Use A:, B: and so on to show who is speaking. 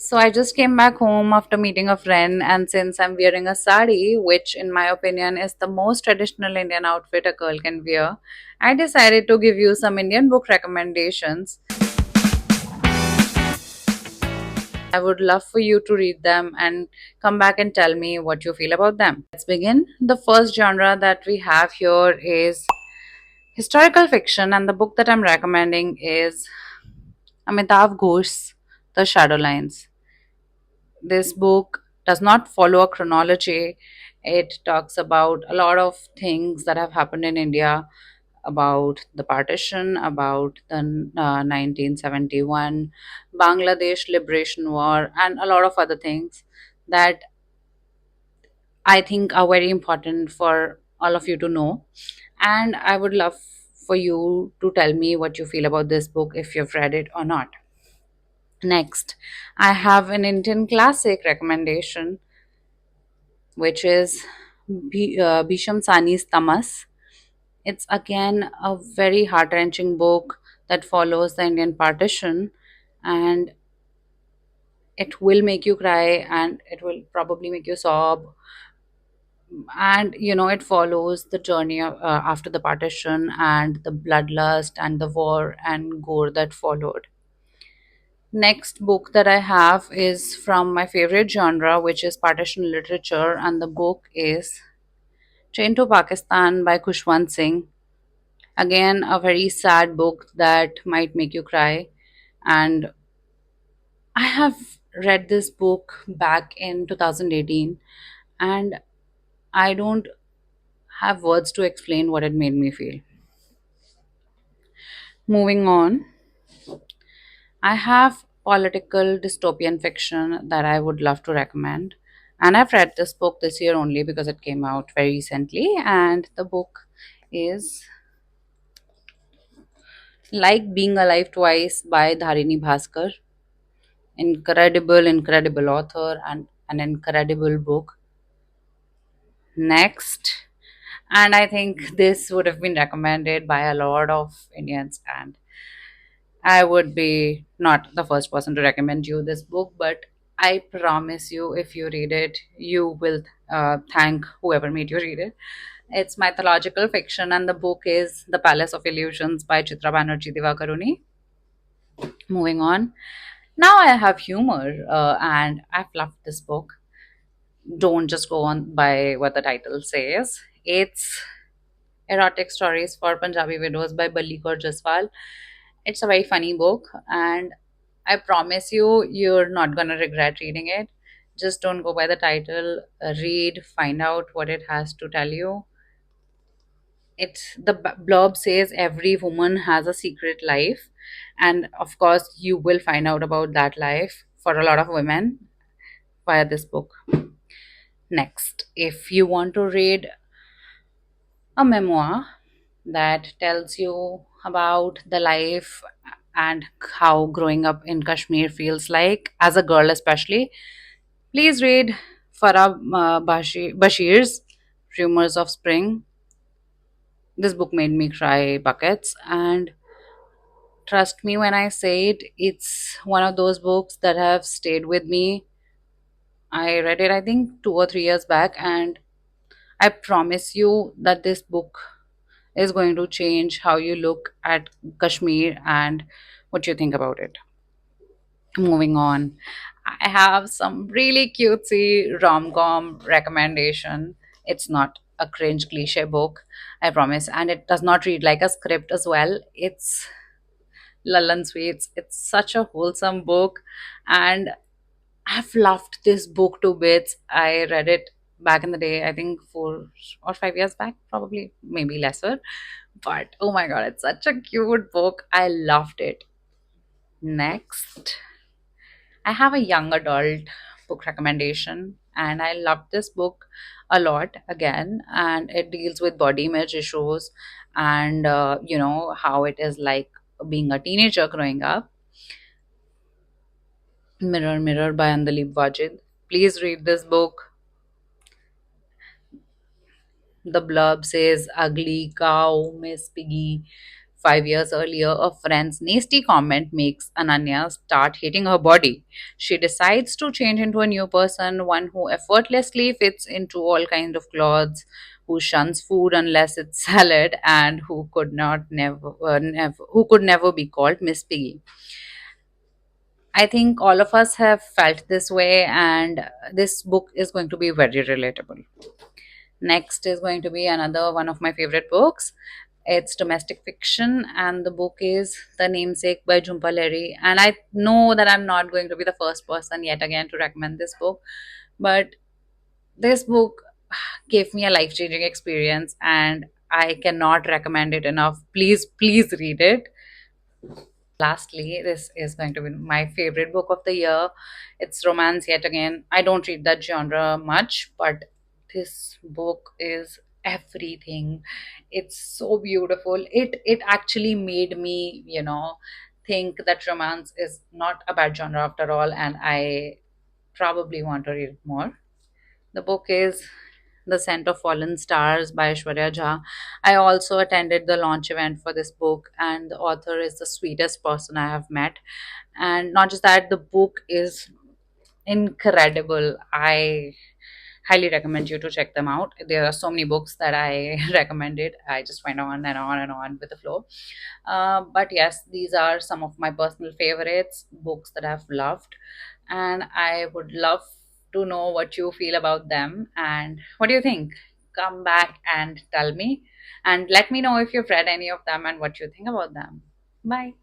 A: So I just came back home after meeting a friend, and since I'm wearing a sari, which in my opinion is the most traditional Indian outfit a girl can wear, I decided to give you some Indian book recommendations. I would love for you to read them and come back and tell me what you feel about them. Let's begin. The first genre that we have here is historical fiction, and the book that I'm recommending is Amitav Ghosh's The Shadow Lines. This book does not follow a chronology. It talks about a lot of things that have happened in India, about the partition, about the 1971 Bangladesh Liberation War, and a lot of other things that I think are very important for all of you to know. And I would love for you to tell me what you feel about this book, if you've read it or not. Next, I have an Indian classic recommendation, which is Bhisham Sani's Tamas. It's again a very heart wrenching book that follows the Indian partition, and it will make you cry and it will probably make you sob. And it follows the journey of, after the partition and the bloodlust and the war and gore that followed. Next book that I have is from my favorite genre, which is partition literature, and the book is Train to Pakistan by Khushwant Singh. Again, a very sad book that might make you cry. And I have read this book back in 2018, and I don't have words to explain what it made me feel. Moving on, I have political dystopian fiction that I would love to recommend. And I've read this book this year only because it came out very recently. And the book is Like Being Alive Twice by Dharini Bhaskar. Incredible author and an incredible book. Next, and I think this would have been recommended by a lot of Indians, and I would be not the first person to recommend you this book, but I promise you, if you read it, you will thank whoever made you read it. It's mythological fiction, and the book is The Palace of Illusions by Chitra Banerjee Divakaruni. Moving on, now I have humor, and I've loved this book. Don't just go on by what the title says. It's Erotic Stories for Punjabi Widows by Balli Kaur Jaswal. It's a very funny book, and I promise you, you're not gonna regret reading it. Just don't go by the title. Read, find out what it has to tell you. Blurb says every woman has a secret life, and of course, you will find out about that life for a lot of women via this book. Next, if you want to read a memoir that tells you about the life and how growing up in Kashmir feels like as a girl, especially. Please read Farah Bashir's Rumors of Spring. This book made me cry buckets, and trust me when I say it, it's one of those books that have stayed with me. I read it, I think, 2 or 3 years back, and I promise you that this book is going to change how you look at Kashmir and what you think about it. Moving on, I have some really cutesy rom com recommendation. It's not a cringe cliche book, I promise, and it does not read like a script as well. It's Lalan Sweets. It's such a wholesome book, and I've loved this book to bits. I read it back in the day, I think 4 or 5 years back, probably, maybe lesser. But oh my god, it's such a cute book. I loved it. Next, I have a young adult book recommendation, and I loved this book a lot again. And it deals with body image issues and, how it is like being a teenager growing up. Mirror, Mirror by Andalib Wajid. Please read this book. The blurb says ugly cow, Miss Piggy, 5 years earlier, a friend's nasty comment makes Ananya start hating her body. She decides to change into a new person, one who effortlessly fits into all kinds of clothes, who shuns food unless it's salad, and who could never be called Miss Piggy. I think all of us have felt this way, and this book is going to be very relatable. Next is going to be another one of my favorite books. It's domestic fiction, and the book is The Namesake by Jhumpa Lahiri. And I know that I'm not going to be the first person yet again to recommend this book, but this book gave me a life changing experience, and I cannot recommend it enough. Please, please read it. Lastly, this is going to be my favorite book of the year. It's romance yet again. I don't read that genre much, but this book is everything. It's so beautiful. It actually made me, think that romance is not a bad genre after all, and I probably want to read it more. The book is The Scent of Fallen Stars by Aishwarya Jha. I also attended the launch event for this book, and the author is the sweetest person I have met. And not just that, the book is incredible. I highly recommend you to check them out. There are so many books that I recommended. I just went on and on and on with the flow. But yes, these are some of my personal favorites, books that I've loved, and I would love to know what you feel about them and what do you think. Come back and tell me, and let me know if you've read any of them and what you think about them. Bye.